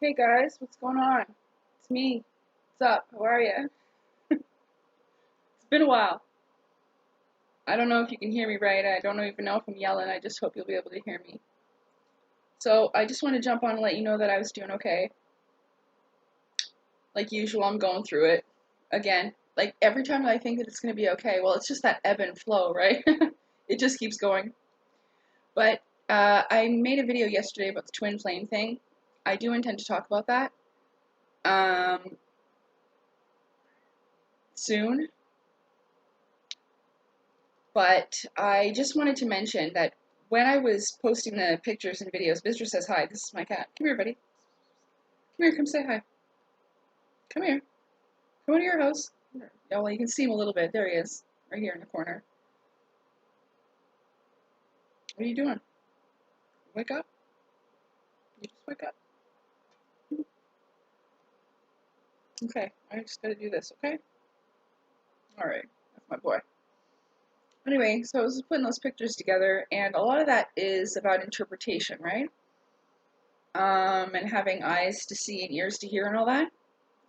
Hey guys, what's going on? It's me. What's up? How are you? It's been a while. I don't know if you can hear me right. I don't even know if I'm yelling. I just hope you'll be able to hear me. So I just want to jump on and let you know that I was doing okay. Like usual, I'm going through it. Again, like every time I think that it's going to be okay, well, it's just that ebb and flow, right? It just keeps going. But I made a video yesterday about the twin flame thing. I do intend to talk about that soon. But I just wanted to mention that when I was posting the pictures and videos, Visitor says hi. This is my cat. Come here, buddy. Come here. Come say hi. Come here. Come into your house. Oh, well, you can see him a little bit. There he is, right here in the corner. What are you doing? Wake up. You just wake up. Okay, I just gotta do this, okay? Alright, that's my boy. Anyway, so I was putting those pictures together, and a lot of that is about interpretation, right? And having eyes to see and ears to hear and all that.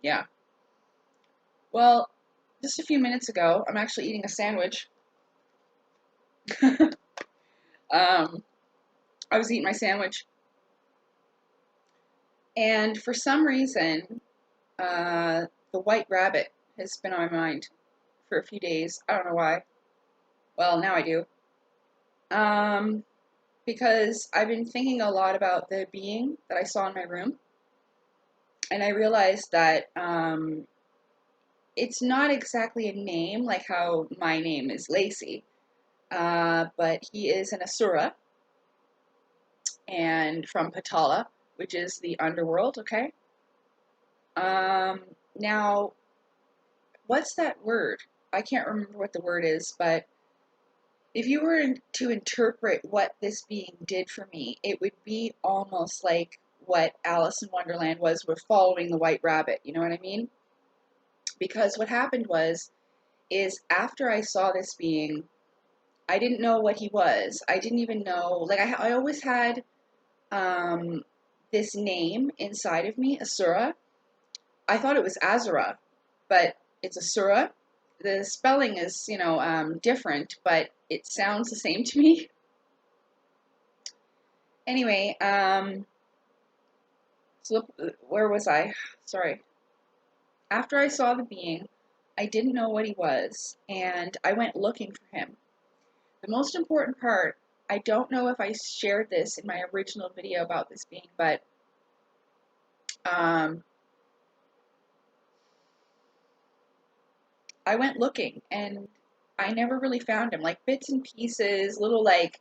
Yeah. Well, just a few minutes ago, I'm actually eating a sandwich. um, I was eating my sandwich, and for some reason, the white rabbit has been on my mind for a few days. I don't know why. Well, now I do. Um, because I've been thinking a lot about the being that I saw in my room, and I realized that it's not exactly a name like how my name is Lacey, but he is an Asura, and from Patala, which is the underworld, okay? Um, Now, what's that word? I can't remember what the word is, but if you were to interpret what this being did for me, it would be almost like what Alice in Wonderland was with following the white rabbit, you know what I mean? Because what happened is after I saw this being, I didn't know what he was. I didn't even know, like I always had um, this name inside of me, Asura. I thought it was Azura, but it's Asura. The spelling is, different, but it sounds the same to me. Anyway, so where was I? Sorry. After I saw the being, I didn't know what he was, and I went looking for him. The most important part, I don't know if I shared this in my original video about this being, but um, I went looking, and I never really found him. Like bits and pieces, little like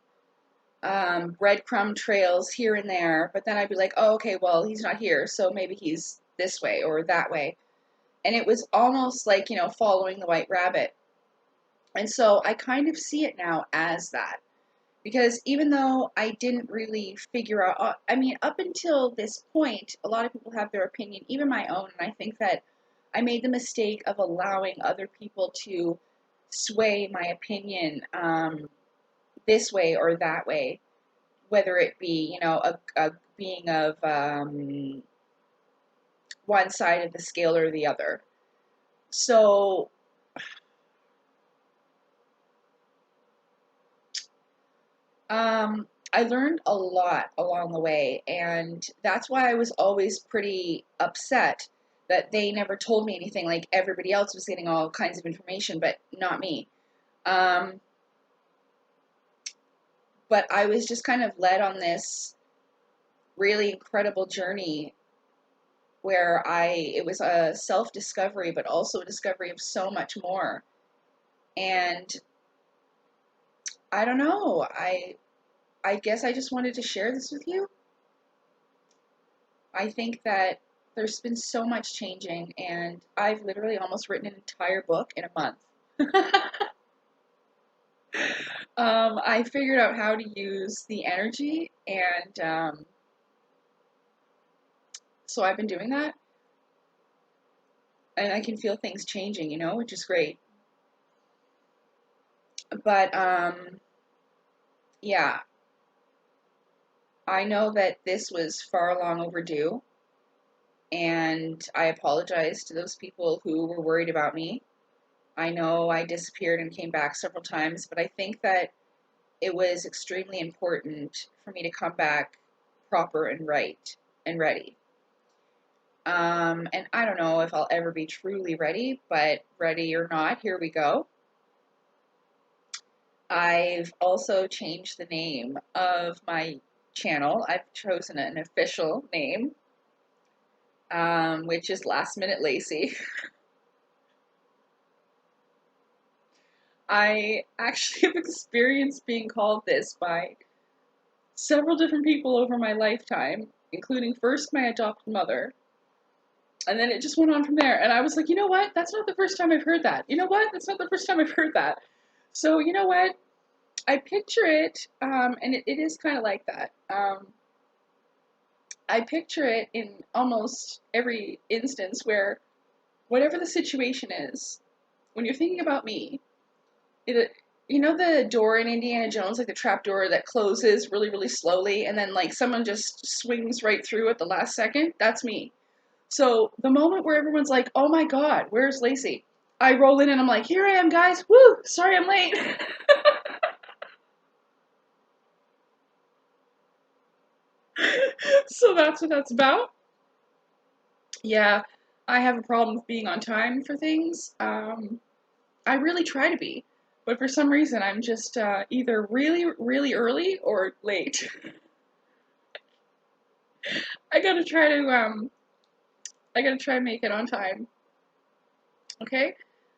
breadcrumb trails here and there, but then I'd be like, oh, okay, well, he's not here, so maybe he's this way or that way. And it was almost like, following the white rabbit. And so I kind of see it now as that. Because even though I didn't really figure out, I mean, up until this point, a lot of people have their opinion, even my own, and I think that I made the mistake of allowing other people to sway my opinion this way or that way, whether it be, a being of one side of the scale or the other. So I learned a lot along the way, and that's why I was always pretty upset that they never told me anything. Like everybody else was getting all kinds of information, but not me. Um, but I was just kind of led on this really incredible journey where it was a self-discovery, but also a discovery of so much more. And I don't know, I guess I just wanted to share this with you. I think that there's been so much changing, and I've literally almost written an entire book in a month. I figured out how to use the energy, and so I've been doing that, and I can feel things changing, which is great. But yeah, I know that this was far long overdue, And I apologize to those people who were worried about me. I know I disappeared and came back several times, but I think that it was extremely important for me to come back proper and right and ready. And I don't know if I'll ever be truly ready, but ready or not, here we go. I've also changed the name of my channel. I've chosen an official name, which is Last Minute Lacey. I actually have experienced being called this by several different people over my lifetime, including first my adopted mother, and then it just went on from there. And I was like, you know what? That's not the first time I've heard that. You know what? That's not the first time I've heard that. So, you know what? I picture it, and it is kind of like that. I picture it in almost every instance where, whatever the situation is, when you're thinking about me, you know the door in Indiana Jones, like the trap door that closes really, really slowly, and then like someone just swings right through at the last second? That's me. So the moment where everyone's like, oh my god, where's Lacey? I roll in and I'm like, here I am, guys. Woo! Sorry I'm late. So that's what that's about. Yeah, I have a problem with being on time for things. I really try to be, but for some reason I'm just either really, really early or late. I gotta try to make it on time. Okay,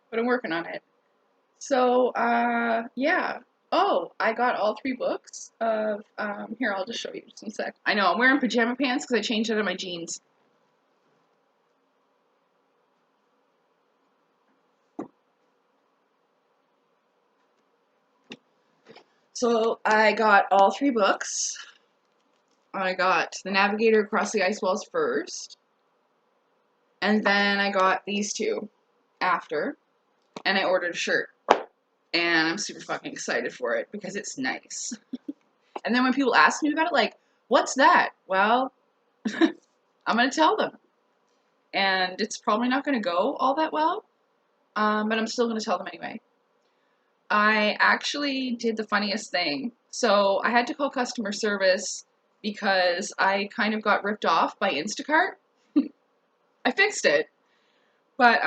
but I'm working on it. So yeah. Oh, I got all 3 books of here. I'll just show you just one sec. I know I'm wearing pajama pants because I changed out of my jeans. So I got all 3 books. I got The Navigator Across the Ice Walls first, and then I got these 2 after, and I ordered a shirt. And I'm super fucking excited for it because it's nice. And then when people ask me about it, like, what's that? Well, I'm gonna tell them. And it's probably not gonna go all that well, but I'm still gonna tell them anyway. I actually did the funniest thing. So I had to call customer service because I kind of got ripped off by Instacart. I fixed it. But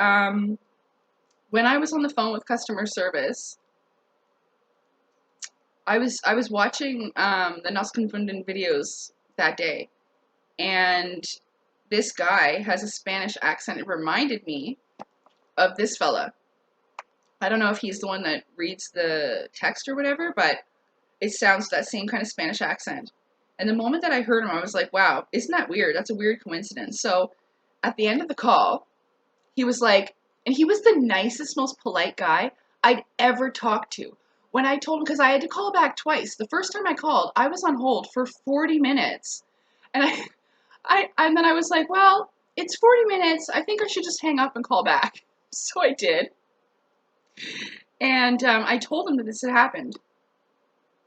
when I was on the phone with customer service, I was watching the Nosconfunden videos that day, and this guy has a Spanish accent. It reminded me of this fella. I don't know if he's the one that reads the text or whatever, but it sounds that same kind of Spanish accent. And the moment that I heard him, I was like, wow, isn't that weird? That's a weird coincidence. So at the end of the call, he was like, and he was the nicest, most polite guy I'd ever talked to. When I told him, because I had to call back twice. The first time I called, I was on hold for 40 minutes. And and then I was like, well, it's 40 minutes. I think I should just hang up and call back. So I did. And I told him that this had happened.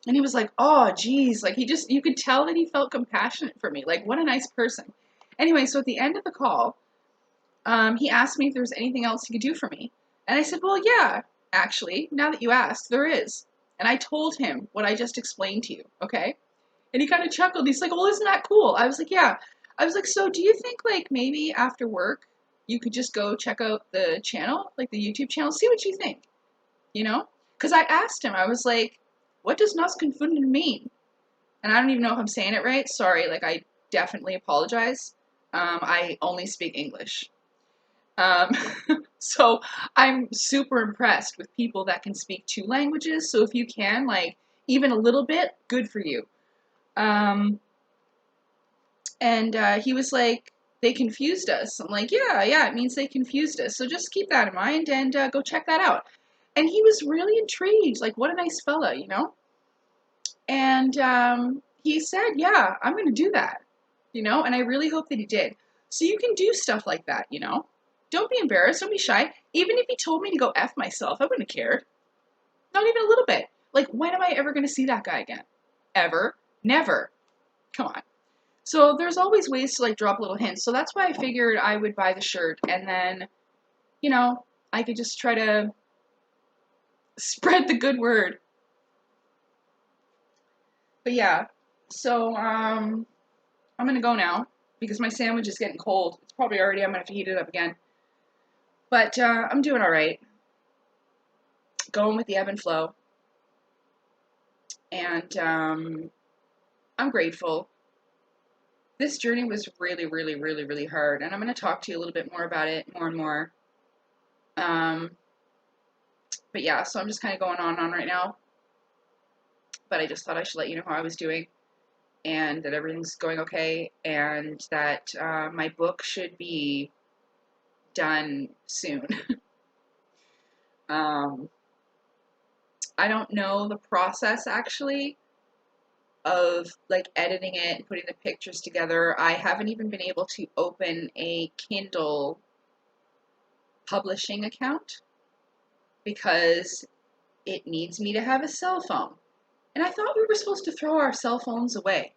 And he was like, oh, geez. Like, you could tell that he felt compassionate for me. Like, what a nice person. Anyway, so at the end of the call, he asked me if there was anything else he could do for me. And I said, well, yeah, actually, now that you asked, there is. And I told him what I just explained to you, okay? And he kind of chuckled. He's like, well, isn't that cool? I was like, yeah. I was like, so do you think, like, maybe after work, you could just go check out the channel, like the YouTube channel, see what you think, you know? Because I asked him, I was like, what does Nos Confunden mean? And I don't even know if I'm saying it right. Sorry, like, I definitely apologize. I only speak English. Um, so I'm super impressed with people that can speak 2 languages. So if you can, like, even a little bit, good for you. And he was like, they confused us. I'm like, yeah, it means they confused us. So just keep that in mind and go check that out. And he was really intrigued. Like, what a nice fella, you know? And he said, yeah, I'm going to do that, you know? And I really hope that he did. So you can do stuff like that, you know? Don't be embarrassed. Don't be shy. Even if he told me to go F myself, I wouldn't have cared. Not even a little bit. Like, when am I ever going to see that guy again? Ever? Never. Come on. So there's always ways to like drop little hints. So that's why I figured I would buy the shirt, and then, you know, I could just try to spread the good word. But yeah, so I'm gonna go now because my sandwich is getting cold. It's probably already. I'm gonna have to heat it up again. But I'm doing all right. Going with the ebb and flow, and I'm grateful. This journey was really, really, really, really hard, and I'm gonna talk to you a little bit more about it more and more. Um, but yeah, so I'm just kind of going on right now. But I just thought I should let you know how I was doing, and that everything's going okay, and that my book should be done soon. um, I don't know the process actually of like editing it and putting the pictures together. I haven't even been able to open a Kindle publishing account because it needs me to have a cell phone. And I thought we were supposed to throw our cell phones away.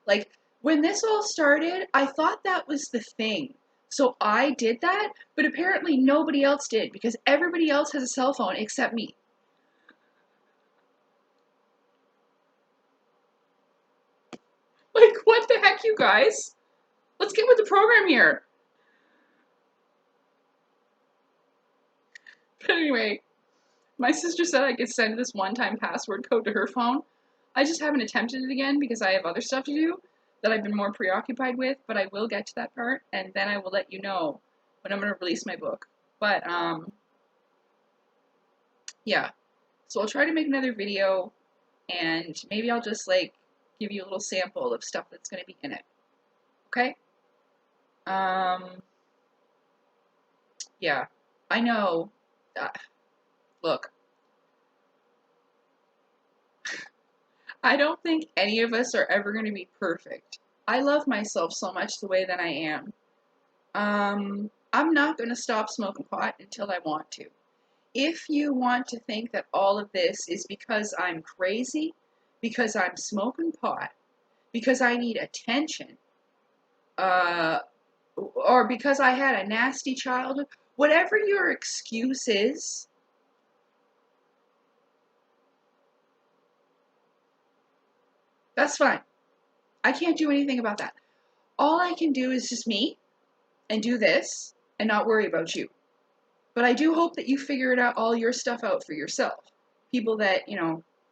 Like, when this all started, I thought that was the thing. So I did that, but apparently nobody else did because everybody else has a cell phone except me. Like, what the heck, you guys? Let's get with the program here. But anyway, my sister said I could send this one-time password code to her phone. I just haven't attempted it again because I have other stuff to do that I've been more preoccupied with, but I will get to that part, and then I will let you know when I'm going to release my book. But, yeah. So I'll try to make another video, and maybe I'll just, like, give you a little sample of stuff that's going to be in it. Okay? Yeah. I know. Look, I don't think any of us are ever going to be perfect. I love myself so much the way that I am. I'm not going to stop smoking pot until I want to. If you want to think that all of this is because I'm crazy, because I'm smoking pot, because I need attention, uh, or because I had a nasty childhood, whatever your excuse is, that's fine. I can't do anything about that. All I can do is just me and do this and not worry about you. But I do hope that you figure it out, all your stuff out for yourself. People that,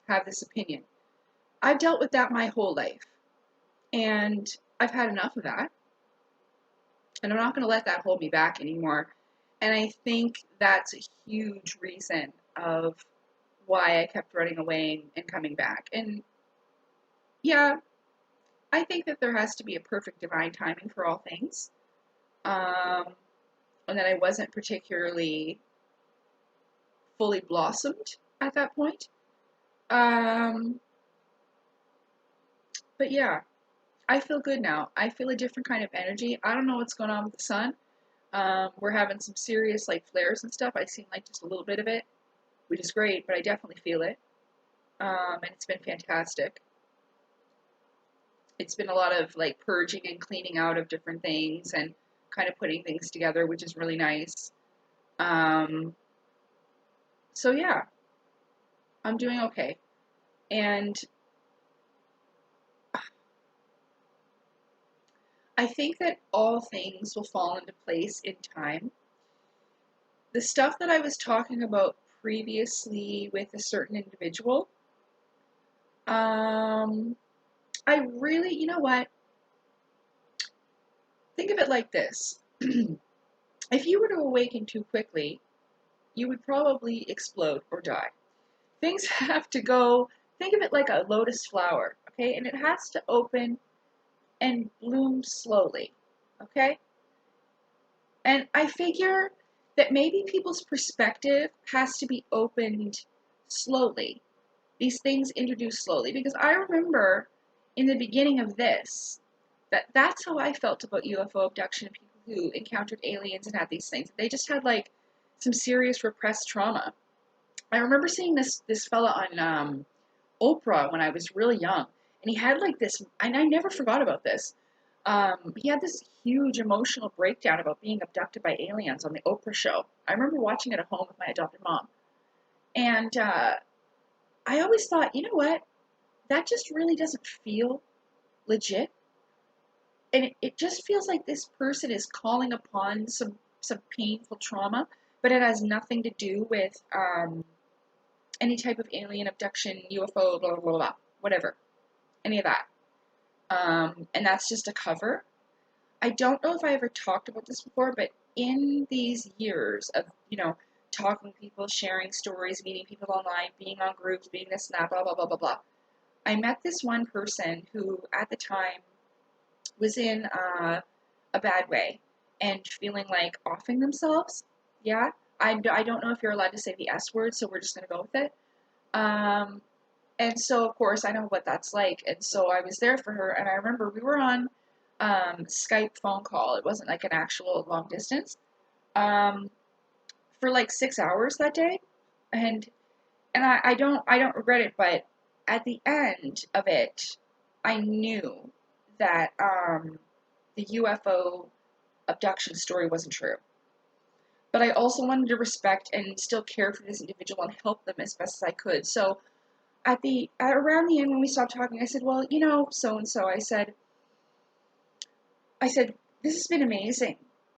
have this opinion. I've dealt with that my whole life. And I've had enough of that. And I'm not going to let that hold me back anymore. And I think that's a huge reason of why I kept running away and coming back. And yeah, I think that there has to be a perfect divine timing for all things. And that I wasn't particularly fully blossomed at that point. But yeah, I feel good now. I feel a different kind of energy. I don't know what's going on with the sun. We're having some serious like flares and stuff. I've seen like just a little bit of it, which is great, but I definitely feel it. And it's been fantastic. It's been a lot of like purging and cleaning out of different things and kind of putting things together, which is really nice. Um, so yeah, I'm doing okay. And I think that all things will fall into place in time. The stuff that I was talking about previously with a certain individual, I really, you know what? Think of it like this. If you were to awaken too quickly, you would probably explode or die. Things have to go, think of it like a lotus flower, okay? And it has to open and bloom slowly, okay? And I figure that maybe people's perspective has to be opened slowly. These things introduced slowly. Because I remember in the beginning of this, that's how I felt about UFO abduction and people who encountered aliens and had these things. They just had like some serious repressed trauma. I remember seeing this fella on Oprah when I was really young, and he had like this, and I never forgot about this. He had this huge emotional breakdown about being abducted by aliens on the Oprah show. I remember watching it at home with my adopted mom. And I always thought, you know what? That just really doesn't feel legit. And it just feels like this person is calling upon some painful trauma, but it has nothing to do with any type of alien abduction, UFO, blah, blah, blah, blah, whatever, any of that. And that's just a cover. I don't know if I ever talked about this before, but in these years of, talking to people, sharing stories, meeting people online, being on groups, being this and that, blah, blah, blah, blah, blah, I met this one person who at the time was in a bad way and feeling like offing themselves. Yeah, I don't know if you're allowed to say the S word, so we're just going to go with it. Um, and so, of course, I know what that's like. And so I was there for her, and I remember we were on Skype phone call. It wasn't like an actual long distance um, for like 6 hours that day. And I don't regret it, but at the end of it, I knew that the UFO abduction story wasn't true. But I also wanted to respect and still care for this individual and help them as best as I could. So around the end when we stopped talking, I said, well, so and so. I said, this has been amazing.